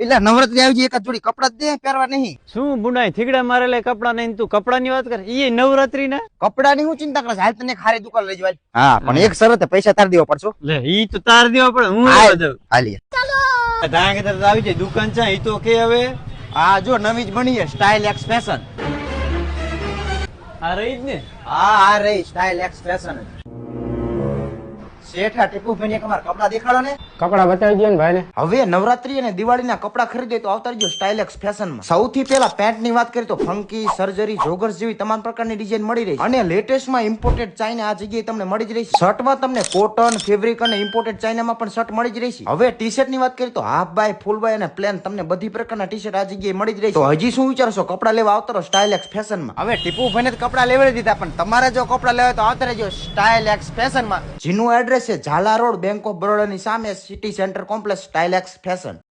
એટલે નવરાત્રી આવી એક જ જોડી કપડા જ દે પહેરવા નહીં. શું બુનાઈ થીગડા મારેલા કપડા નહીં તું કપડા ની વાત કર ઈ નવરાત્રી ના કપડા ની હું ચિંતા કરે હાલ તને ખારી દુકાન લઈ જવા. હા પણ એક શરત પૈસા તાર દેવા પડશે. લે ઈ તો તાર દેવા પડે હું હાલ. લેવા દઉં હાલી ધાંગે તરત આવી જાય દુકાન છે ઈ તો કે હવે આ જો નવી જ બની છે સ્ટાઇલ એક્સ ફેશન. આ રહી જ ને આ રહી સ્ટાઇલ એક્સ ફેશન. શેઠા ટીપુ ભાઈ તમારા કપડા દેખાડો ને. કપડા બતાવી દો ને ભાઈ ને. હવે નવરાત્રી અને દિવાળીના કપડા ખરીદે તો આવતા રહેજો સ્ટાઇલ એક્સ ફેશનમાં. સૌથી પહેલા પેન્ટ ની વાત કરીએ તો ફંકી સર્જરી જોગર્સ જેવી તમામ પ્રકારની ડિઝાઇન મળી રહી છે અને લેટેસ્ટમાં ઇમ્પોર્ટેડ ચાઇના આ જગ્યાએ તમને મળી જ રહી છે. શર્ટમાં તમને કોટન ફેબ્રિક અને ઇમ્પોર્ટેડ ચાઇનામાં પણ શર્ટ મળી જ રહી છે. હવે ટી શર્ટ ની વાત કરીએ તો હાફ બાય ફૂલ બાય અને પ્લેન તમને બધી પ્રકારના ટી શર્ટ આ જગ્યાએ મળી જ રહી છે. તો હજી શું વિચારશો કપડા લેવા આવતા રહો સ્ટાઇલ એક્સ ફેશનમાં. હવે ટીપુ ભાઈને તો કપડા લેવડી દીધા પણ તમારે જો કપડા લેવા તો આવતા રહેજો સ્ટાઇલ એક્સ ફેશનમાં. જેનું એડ્રેસ છે Jhala road Bank of Baroda ની સામે city centre complex style X fashion.